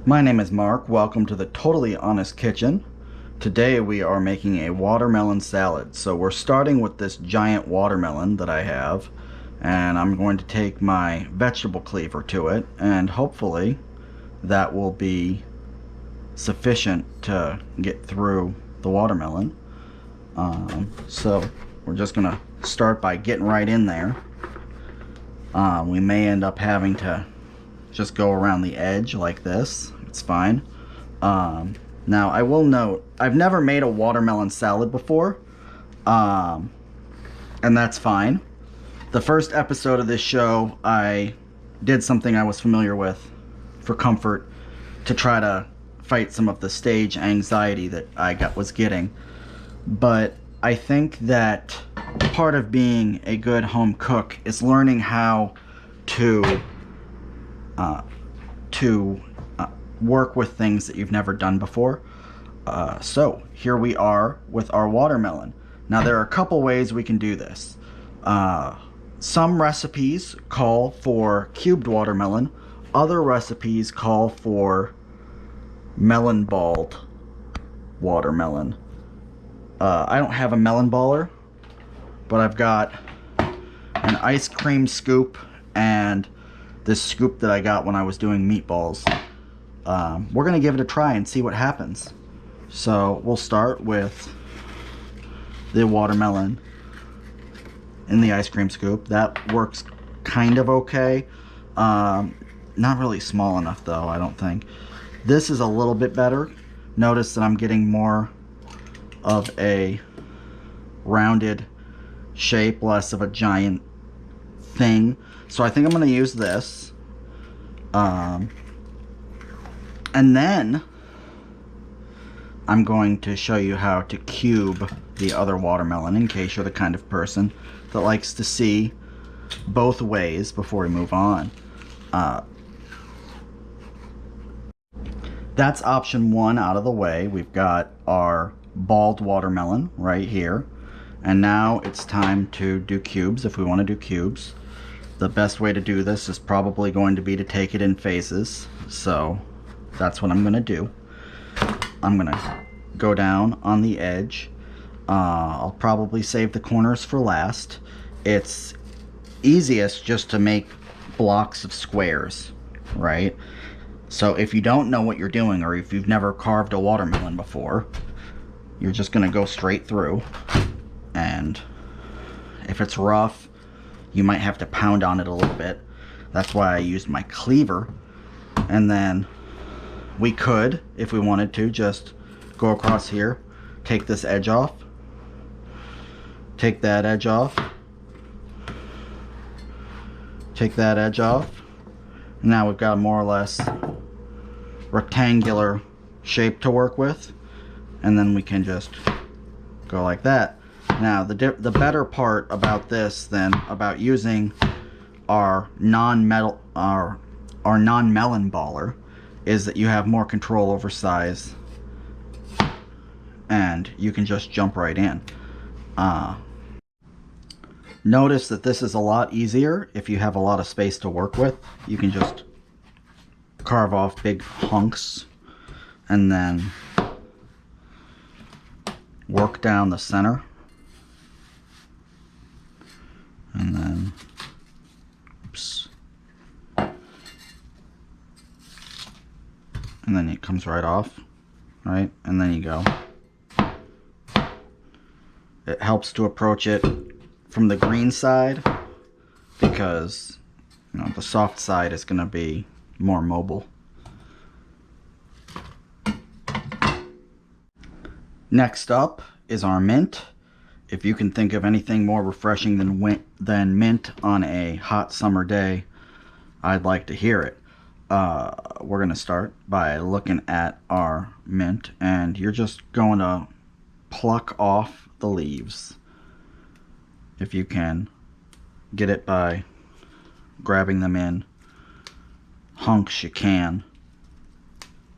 My name is Mark. Welcome to the Totally Honest Kitchen. Today we are making a watermelon salad. So we're starting with this giant watermelon that I have, and I'm going to take my vegetable cleaver to it, and hopefully that will be sufficient to get through the watermelon. So we're just gonna start by getting right in there. We may end up having to just go around the edge like this. It's fine. Now I will note, I've never made a watermelon salad before, and that's fine. The first episode of this show, I did something I was familiar with for comfort to try to fight some of the stage anxiety that I was getting. But I think that part of being a good home cook is learning how to work with things that you've never done before. So here we are with our watermelon. Now there are a couple ways we can do this. Some recipes call for cubed watermelon. Other recipes call for melon balled watermelon. I don't have a melon baller, but I've got an ice cream scoop and this scoop that I got when I was doing meatballs. We're gonna give it a try and see what happens. So we'll start with the watermelon in the ice cream scoop. That works kind of okay. Not really small enough though, I don't think. This is a little bit better. Notice that I'm getting more of a rounded shape, less of a giant thing. So I think I'm going to use this. And then I'm going to show you how to cube the other watermelon in case you're the kind of person that likes to see both ways before we move on. That's option one out of the way. We've got our balled watermelon right here. And now it's time to do cubes if we want to do cubes. The best way to do this is probably going to be to take it in phases. So that's what I'm going to do. I'm going to go down on the edge. I'll probably save the corners for last. It's easiest just to make blocks of squares, right? So if you don't know what you're doing, or if you've never carved a watermelon before, you're just going to go straight through. And if it's rough, you might have to pound on it a little bit. That's why I used my cleaver. And then we could, if we wanted to, just go across here, take this edge off, take that edge off, take that edge off. Now we've got a more or less rectangular shape to work with, and then we can just go like that. Now the better part about this than about using our non-melon baller is that you have more control over size and you can just jump right in. Notice that this is a lot easier if you have a lot of space to work with. You can just carve off big hunks and then work down the center, and then oops, and then it comes right off, right? And then you go. It helps to approach it from the green side because, you know, the soft side is going to be more mobile. Next up is our mint. If you can think of anything more refreshing than mint on a hot summer day, I'd like to hear it. We're going to start by looking at our mint, and you're just going to pluck off the leaves. If you can get it by grabbing them in hunks, you can.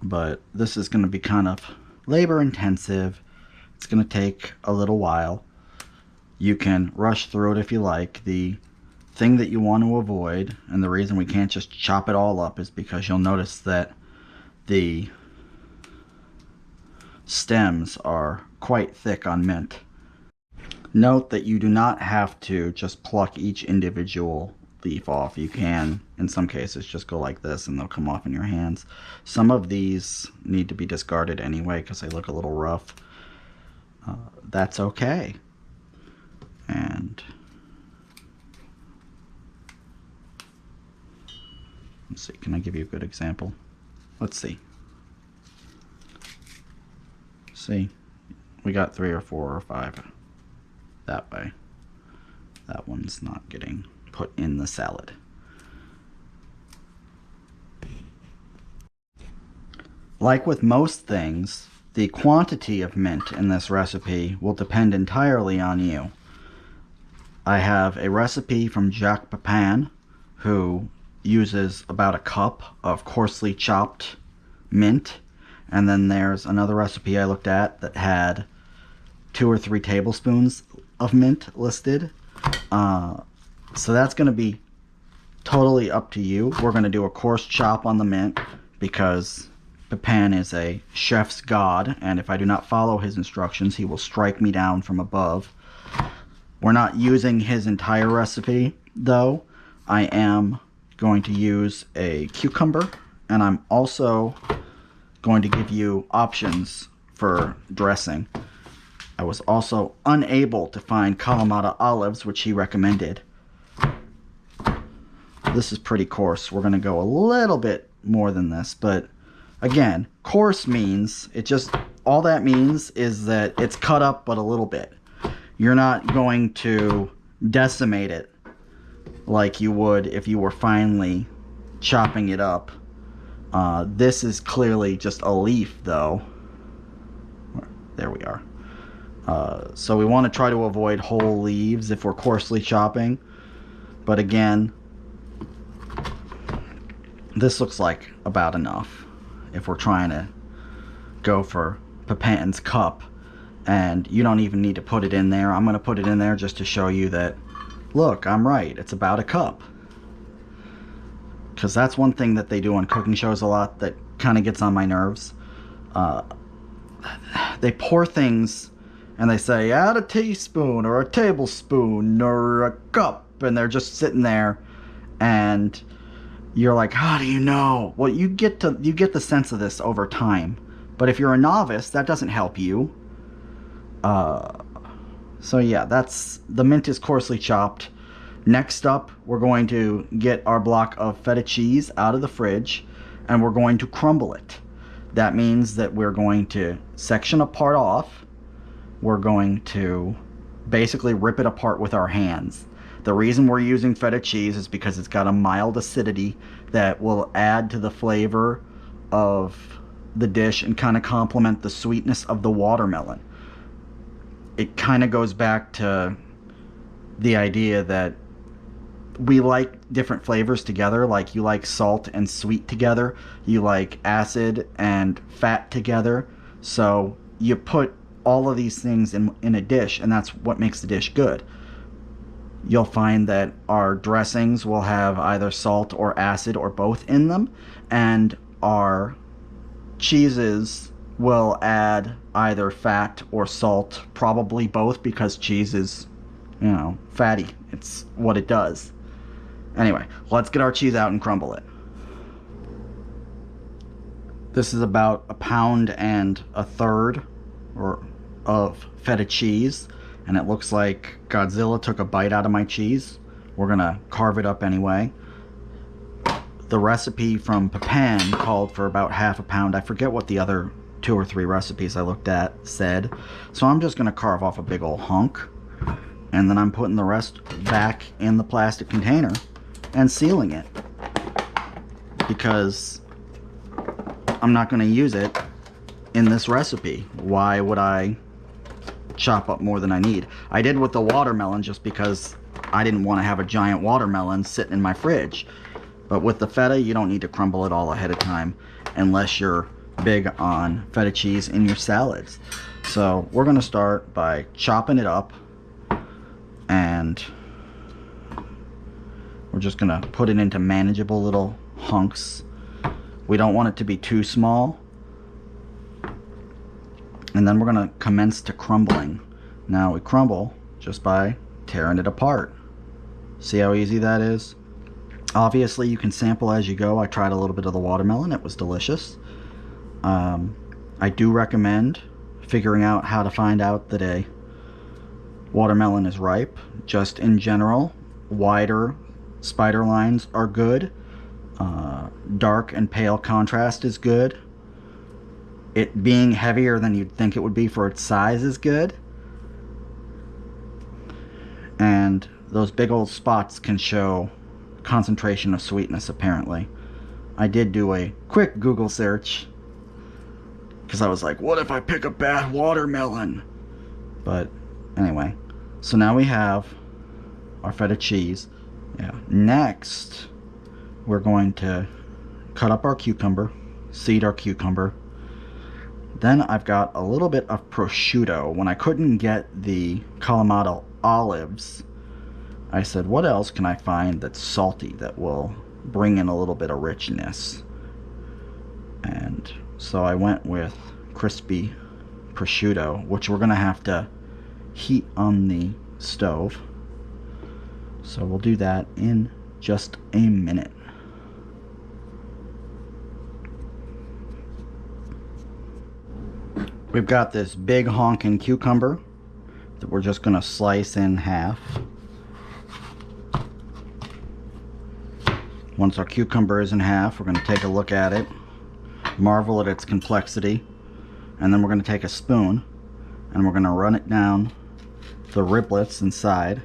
But this is going to be kind of labor intensive. It's going to take a little while. You can rush through it if you like. The thing that you want to avoid, and the reason we can't just chop it all up, is because you'll notice that the stems are quite thick on mint. Note that you do not have to just pluck each individual leaf off. You can, in some cases, just go like this and they'll come off in your hands. Some of these need to be discarded anyway because they look a little rough. That's okay. And let's see, can I give you a good example? Let's see. See, we got 3 or 4 or 5 that way. That one's not getting put in the salad. Like with most things, the quantity of mint in this recipe will depend entirely on you. I have a recipe from Jacques Pépin, who uses about a cup of coarsely chopped mint. And then there's another recipe I looked at that had 2 or 3 tablespoons of mint listed. So that's going to be totally up to you. We're going to do a coarse chop on the mint because Pépin is a chef's god, and if I do not follow his instructions, he will strike me down from above. We're not using his entire recipe, though. I am going to use a cucumber, and I'm also going to give you options for dressing. I was also unable to find Kalamata olives, which he recommended. This is pretty coarse. We're going to go a little bit more than this, but again, coarse means all that means is that it's cut up but a little bit. You're not going to decimate it like you would if you were finely chopping it up. This is clearly just a leaf, though. There we are. So we want to try to avoid whole leaves if we're coarsely chopping. But again, this looks like about enough if we're trying to go for Pépin's cup. And you don't even need to put it in there. I'm going to put it in there just to show you that, look, I'm right. It's about a cup. Because that's one thing that they do on cooking shows a lot that kind of gets on my nerves. They pour things and they say, add a teaspoon or a tablespoon or a cup. And they're just sitting there and you're like, how do you know? Well, you get the sense of this over time. But if you're a novice, that doesn't help you. So yeah, the mint is coarsely chopped. Next up, we're going to get our block of feta cheese out of the fridge and we're going to crumble it. That means that we're going to section a part off. We're going to basically rip it apart with our hands. The reason we're using feta cheese is because it's got a mild acidity that will add to the flavor of the dish and kind of complement the sweetness of the watermelon. It kind of goes back to the idea that we like different flavors together. Like you like salt and sweet together. You like acid and fat together. So you put all of these things in a dish, and that's what makes the dish good. You'll find that our dressings will have either salt or acid or both in them, and our cheeses will add either fat or salt, probably both, because cheese is, fatty. It's what it does. Anyway, let's get our cheese out and crumble it. This is about 1.33 pounds of feta cheese, and it looks like Godzilla took a bite out of my cheese. We're gonna carve it up anyway. The recipe from Pépin called for about 1/2 pound. I forget what the other 2 or 3 recipes I looked at said. So I'm just gonna carve off a big old hunk, and then I'm putting the rest back in the plastic container and sealing it, because I'm not gonna use it in this recipe. Why would I chop up more than I need? I did with the watermelon just because I didn't want to have a giant watermelon sitting in my fridge. But with the feta, you don't need to crumble it all ahead of time unless you're big on feta cheese in your salads. So we're going to start by chopping it up, and we're just going to put it into manageable little hunks. We don't want it to be too small. And then we're going to commence to crumbling. Now we crumble just by tearing it apart. See how easy that is? Obviously you can sample as you go. I tried a little bit of the watermelon. It was delicious. I do recommend figuring out how to find out that a watermelon is ripe. Just in general, wider spider lines are good. Dark and pale contrast is good. It being heavier than you'd think it would be for its size is good. And those big old spots can show concentration of sweetness, apparently. I did do a quick Google search because I was like, what if I pick a bad watermelon? But anyway, so now we have our feta cheese. Yeah. Next, we're going to cut up our cucumber, seed our cucumber. Then I've got a little bit of prosciutto. When I couldn't get the Kalamata olives, I said, what else can I find that's salty that will bring in a little bit of richness? And so I went with crispy prosciutto, which we're going to have to heat on the stove. So we'll do that in just a minute. We've got this big honkin' cucumber that we're just going to slice in half. Once our cucumber is in half, we're going to take a look at it, marvel at its complexity, and then we're going to take a spoon and we're going to run it down the riblets inside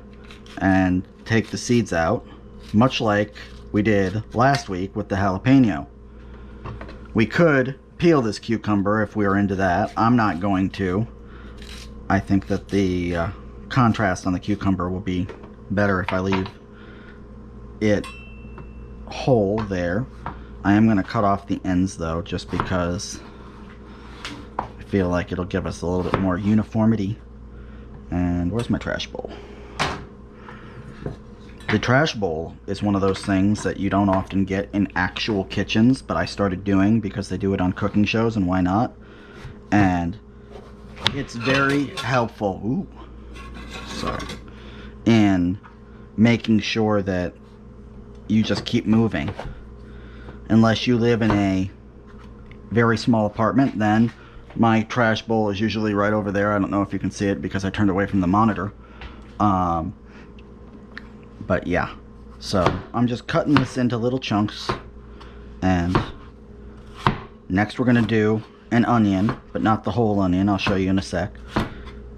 and take the seeds out, much like we did last week with the jalapeno. We could peel this cucumber if we were into that. I'm not going to. I think that the contrast on the cucumber will be better if I leave it whole there. I am going to cut off the ends though, just because I feel like it'll give us a little bit more uniformity. And where's my trash bowl? The trash bowl is one of those things that you don't often get in actual kitchens, but I started doing because they do it on cooking shows, and why not? And it's very helpful, in making sure that you just keep moving. Unless you live in a very small apartment, then my trash bowl is usually right over there. I don't know if you can see it because I turned away from the monitor. But yeah, so I'm just cutting this into little chunks, and next we're going to do an onion, but not the whole onion. I'll show you in a sec.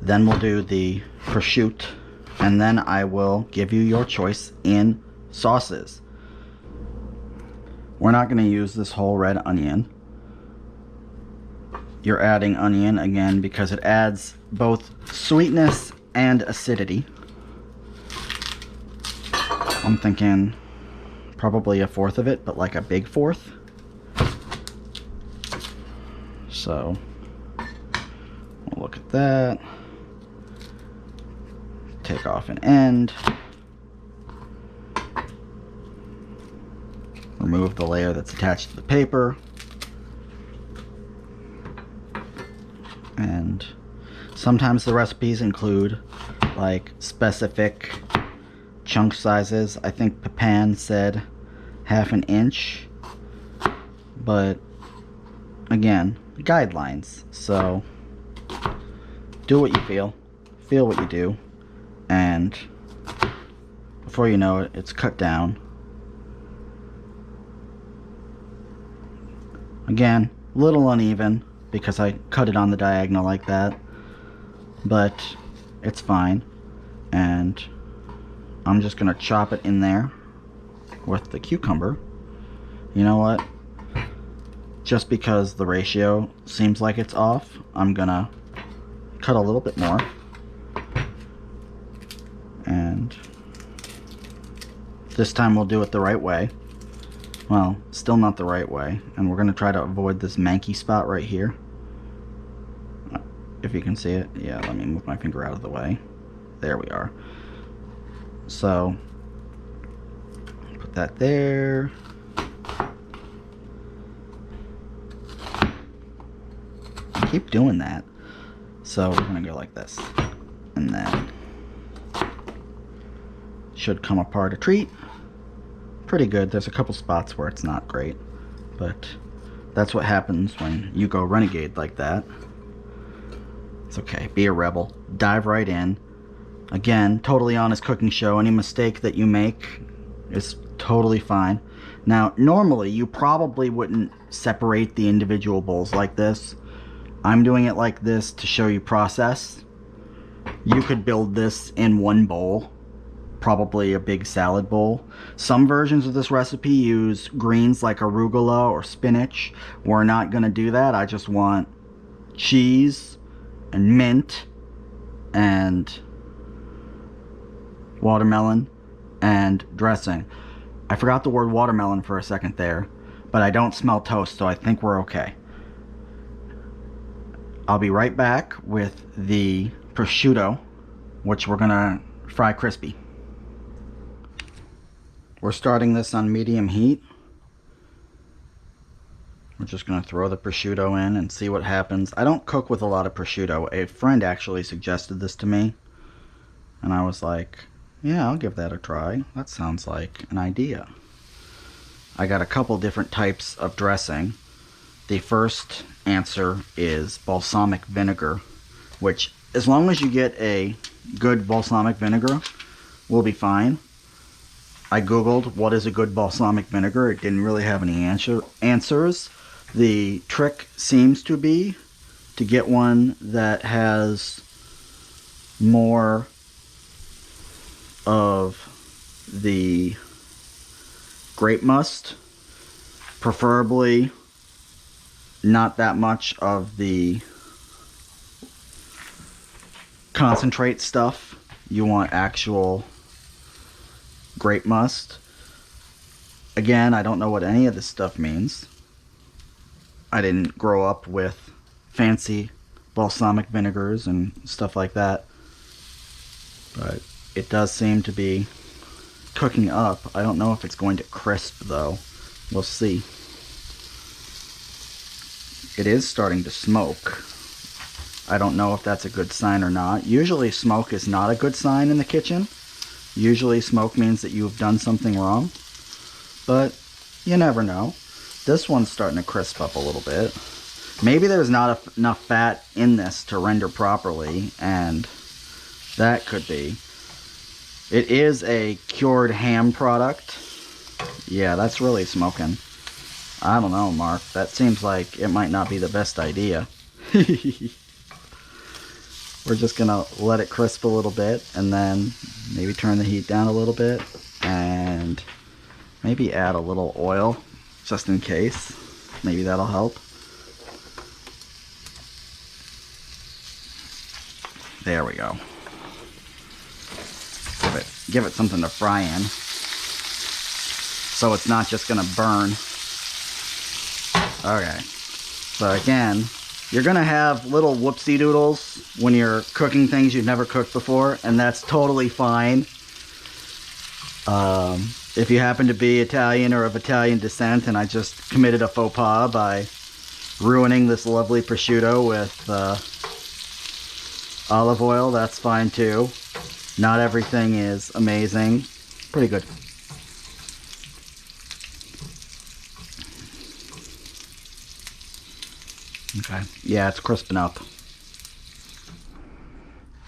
Then we'll do the prosciutto, and then I will give you your choice in sauces. We're not going to use this whole red onion. You're adding onion again because it adds both sweetness and acidity. I'm thinking probably a fourth of it, but like a big fourth. So we'll look at that. Take off an end. Remove the layer that's attached to the paper. And sometimes the recipes include like specific chunk sizes. I think Pépin said 1/2 inch, but again, guidelines. So do what you feel what you do, and before you know it, it's cut down. Again, a little uneven because I cut it on the diagonal like that, but it's fine. And I'm just gonna chop it in there with the cucumber. You know what? Just because the ratio seems like it's off, I'm gonna cut a little bit more. And this time we'll do it the right way. Well, still not the right way. And we're gonna try to avoid this manky spot right here. If you can see it. Yeah, let me move my finger out of the way. There we are. So put that there. keep doing that. So we're gonna go like this, and then should come apart a treat. Pretty good. There's a couple spots where it's not great, but that's what happens when you go renegade like that. It's okay. Be a rebel. Dive right in. Again, totally honest cooking show. Any mistake that you make is totally fine. Now, normally you probably wouldn't separate the individual bowls like this. I'm doing it like this to show you process. You could build this in one bowl, probably a big salad bowl. Some versions of this recipe use greens like arugula or spinach. We're not going to do that. I just want cheese and mint and watermelon and dressing. I forgot the word watermelon for a second there, but I don't smell toast, so I think we're okay. I'll be right back with the prosciutto, which we're gonna fry crispy. We're starting this on medium heat. We're just gonna throw the prosciutto in and see what happens. I don't cook with a lot of prosciutto. A friend actually suggested this to me, and I was like, yeah, I'll give that a try. That sounds like an idea. I got a couple different types of dressing. The first answer is balsamic vinegar, which, as long as you get a good balsamic vinegar, will be fine. I googled what is a good balsamic vinegar. It didn't really have any answers. The trick seems to be to get one that has more of the grape must, preferably not that much of the concentrate stuff. You want actual grape must. Again, I don't know what any of this stuff means. I didn't grow up with fancy balsamic vinegars and stuff like that, but it does seem to be cooking up. I don't know if it's going to crisp though. We'll see. It is starting to smoke. I don't know if that's a good sign or not. Usually smoke is not a good sign in the kitchen. Usually smoke means that you've done something wrong, but you never know. This one's starting to crisp up a little bit. Maybe there's not enough fat in this to render properly, and that could be. It is a cured ham product. Yeah, that's really smoking. I don't know, Mark. That seems like it might not be the best idea. We're just gonna let it crisp a little bit, and then maybe turn the heat down a little bit, and maybe add a little oil, just in case. Maybe that'll help. There we go. Give it something to fry in, so it's not just gonna burn. Okay, so again, you're gonna have little whoopsie doodles when you're cooking things you've never cooked before, and that's totally fine. If you happen to be Italian or of Italian descent, and I just committed a faux pas by ruining this lovely prosciutto with olive oil, that's fine too. Not everything is amazing. Pretty good. Okay, yeah, it's crisping up.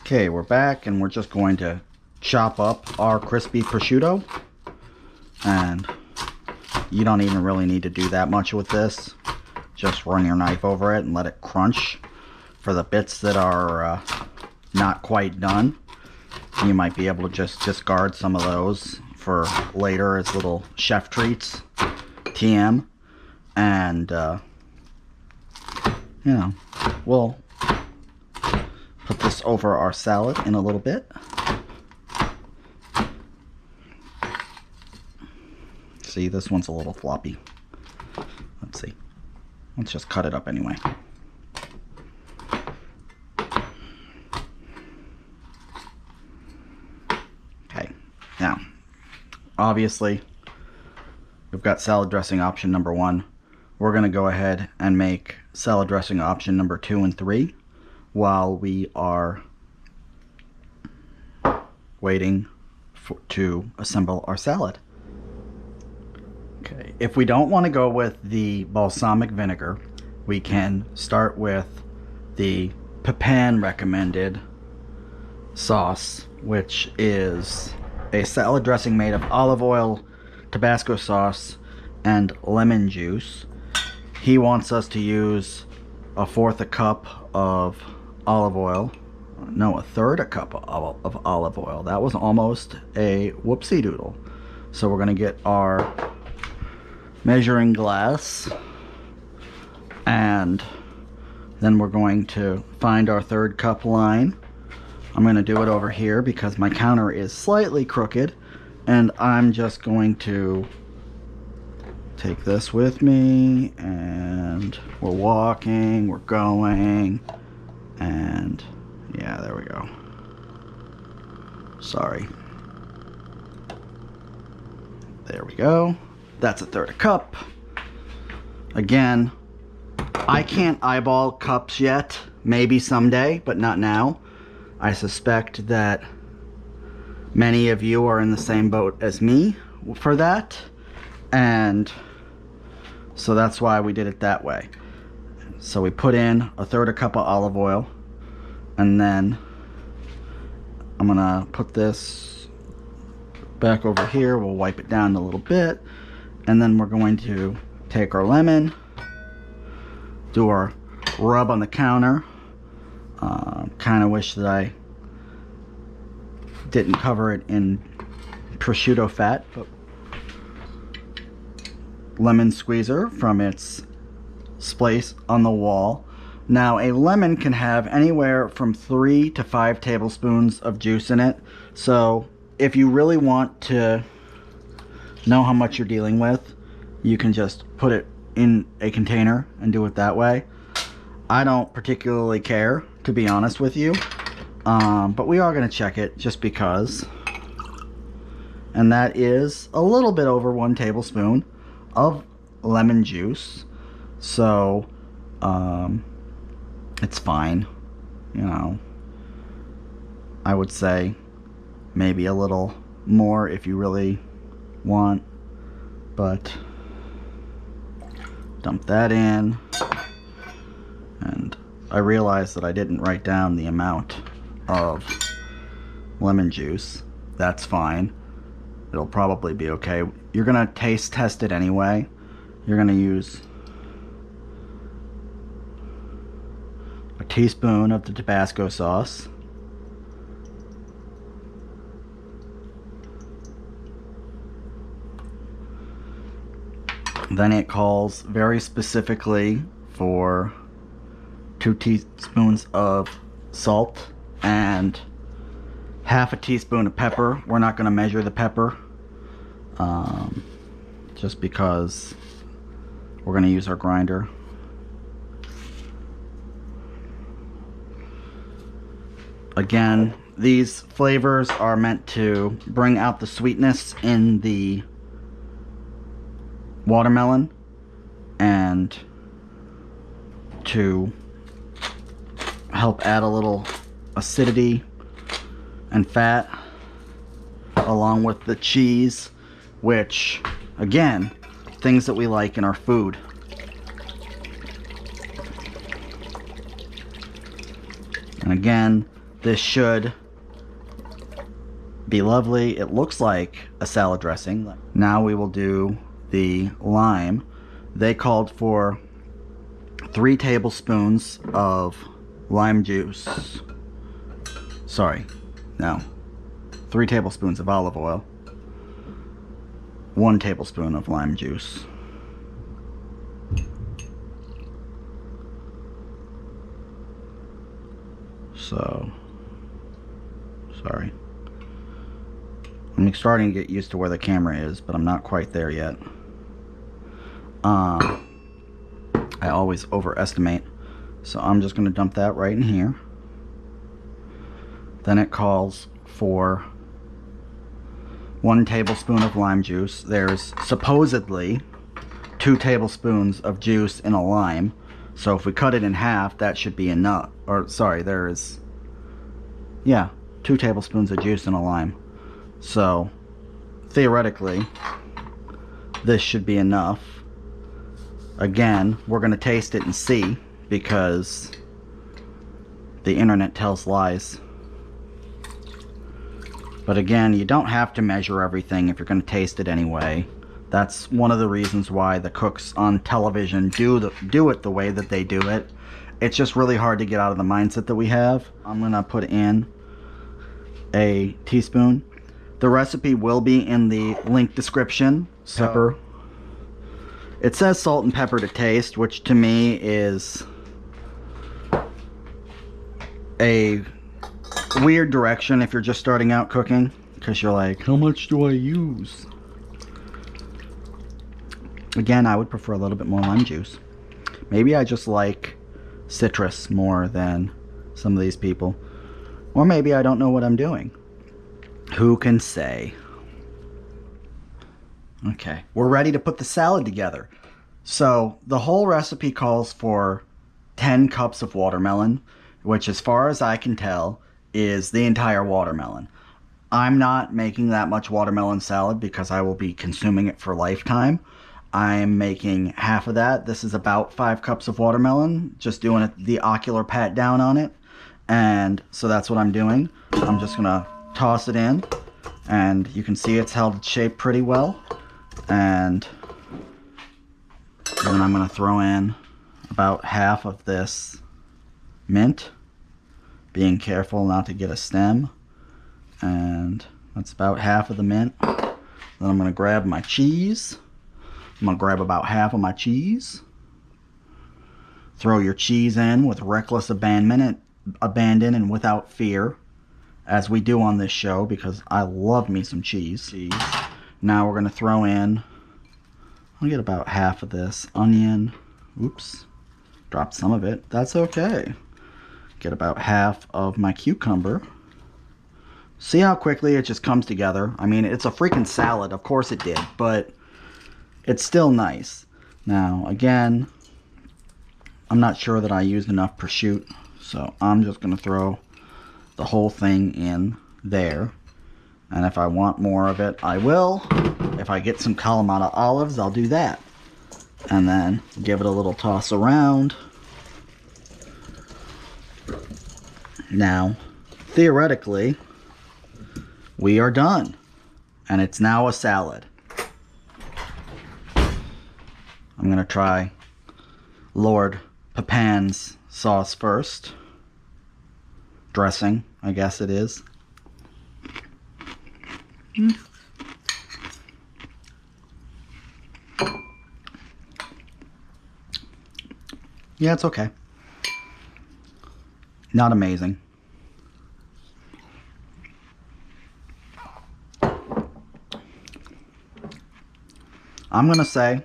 Okay, we're back, and we're just going to chop up our crispy prosciutto. And you don't even really need to do that much with this. Just run your knife over it and let it crunch. For the bits that are not quite done, you might be able to just discard some of those for later as little chef treats. TM. And you know, we'll put this over our salad in a little bit. See, this one's a little floppy. Let's see. Let's just cut it up anyway. Okay, now, obviously, we've got salad dressing option number one. we're going to go ahead and make salad dressing option number 2 and 3 while we are waiting to assemble our salad. Okay, if we don't want to go with the balsamic vinegar, we can start with the Pépin recommended sauce, which is a salad dressing made of olive oil, Tabasco sauce, and lemon juice. He wants us to use 1/4 cup of olive oil. No, 1/3 cup of olive oil. That was almost a whoopsie doodle. So we're going to get our measuring glass, and then we're going to find our 1/3 cup line. I'm going to do it over here because my counter is slightly crooked, and I'm just going to take this with me, and we're walking, we're going, and yeah, there we go. Sorry. There we go. That's 1/3 cup. Again, I can't eyeball cups yet. Maybe someday, but not now. I suspect that many of you are in the same boat as me for that, and so that's why we did it that way. So we put in 1/3 cup of olive oil, and then I'm gonna put this back over here. We'll wipe it down a little bit, and then we're going to take our lemon, do our rub on the counter. Kind of wish that I didn't cover it in prosciutto fat, but lemon squeezer from its place on the wall. Now, a lemon can have anywhere from 3 to 5 tablespoons of juice in it. So if you really want to know how much you're dealing with, you can just put it in a container and do it that way. I don't particularly care, to be honest with you, but we are going to check it just because. And that is a little bit over 1 tablespoon of lemon juice. So it's fine, you know. I would say maybe a little more if you really want, but dump that in. And I realized that I didn't write down the amount of lemon juice. That's fine. It'll probably be okay. You're gonna taste test it anyway. You're gonna use a teaspoon of the Tabasco sauce. Then it calls very specifically for 2 teaspoons of salt and half a teaspoon of pepper. We're not going to measure the pepper just because we're going to use our grinder. Again, these flavors are meant to bring out the sweetness in the watermelon and to help add a little acidity and fat along with the cheese, which again, things that we like in our food. And again, this should be lovely. It looks like a salad dressing. Now we will do the lime. They called for 3 tablespoons of lime juice. Sorry, no. 3 tablespoons of olive oil. 1 tablespoon of lime juice. So, sorry. I'm starting to get used to where the camera is, but I'm not quite there yet. I always overestimate, so I'm just going to dump that right in here. Then it calls for 1 tablespoon of lime juice. There's supposedly 2 tablespoons of juice in a lime. So if we cut it in half, that should be enough. Or sorry, there's, yeah, 2 tablespoons of juice in a lime. So theoretically, this should be enough. Again, we're going to taste it and see, because the internet tells lies. But again, you don't have to measure everything if you're going to taste it anyway. That's one of the reasons why the cooks on television do it the way that they do it. It's just really hard to get out of the mindset that we have. I'm going to put in a teaspoon. The recipe will be in the link description. Pepper. It says salt and pepper to taste, which to me is a weird direction if you're just starting out cooking, because you're like, how much do I use? Again, I would prefer a little bit more lime juice. Maybe I just like citrus more than some of these people. Or maybe I don't know what I'm doing. Who can say? Okay, we're ready to put the salad together. So the whole recipe calls for 10 cups of watermelon, which as far as I can tell is the entire watermelon. I'm not making that much watermelon salad because I will be consuming it for a lifetime. I'm making half of that. This is about 5 cups of watermelon, just doing the ocular pat down on it. And so that's what I'm doing. I'm just gonna toss it in, and you can see it's held its shape pretty well. And then I'm gonna throw in about half of this mint, being careful not to get a stem. And that's about half of the mint. Then I'm gonna grab my cheese. I'm gonna grab about half of my cheese. Throw your cheese in with reckless abandon and without fear, as we do on this show, because I love me some cheese. Now we're gonna throw in, I'll get about half of this onion. Oops, dropped some of it. That's okay. Get about half of my cucumber. See how quickly it just comes together? I mean, it's a freaking salad. Of course it did, but it's still nice. Now, again, I'm not sure that I used enough prosciutto, so I'm just going to throw the whole thing in there. And if I want more of it, I will. If I get some Kalamata olives, I'll do that. And then give it a little toss around. Now, theoretically, we are done. And it's now a salad. I'm going to try Lord Pépin's sauce first. Dressing, I guess it is. Yeah, it's okay. Not amazing. I'm gonna say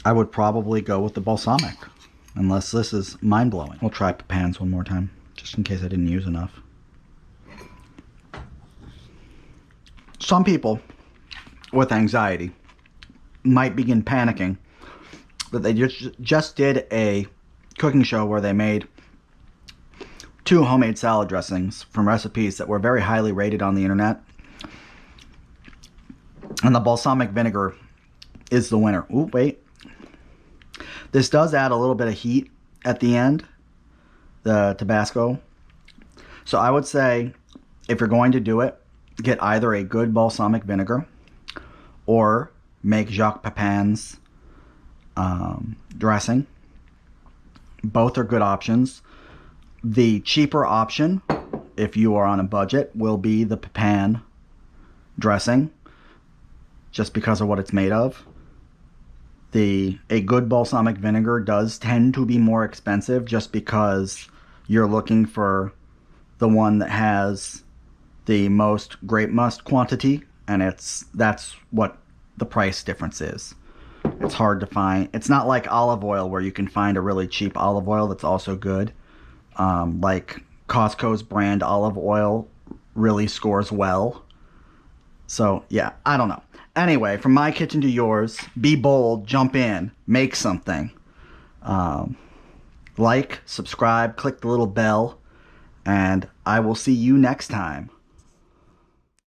I would probably go with the balsamic, unless this is mind-blowing. We'll try Pépin's one more time, just in case I didn't use enough. Some people with anxiety might begin panicking that they just did a cooking show where they made 2 homemade salad dressings from recipes that were very highly rated on the internet. And the balsamic vinegar is the winner. Ooh, wait. This does add a little bit of heat at the end, the Tabasco. So I would say, if you're going to do it, get either a good balsamic vinegar or make Jacques Pépin's dressing. Both are good options. The cheaper option, if you are on a budget, will be the Pépin dressing, just because of what it's made of. A good balsamic vinegar does tend to be more expensive, just because you're looking for the one that has the most grape must quantity, and that's what the price difference is. It's hard to find. It's not like olive oil, where you can find a really cheap olive oil that's also good. Like Costco's brand olive oil really scores well. So, yeah, I don't know. Anyway, from my kitchen to yours, be bold, jump in, make something. Like, subscribe, click the little bell, and I will see you next time.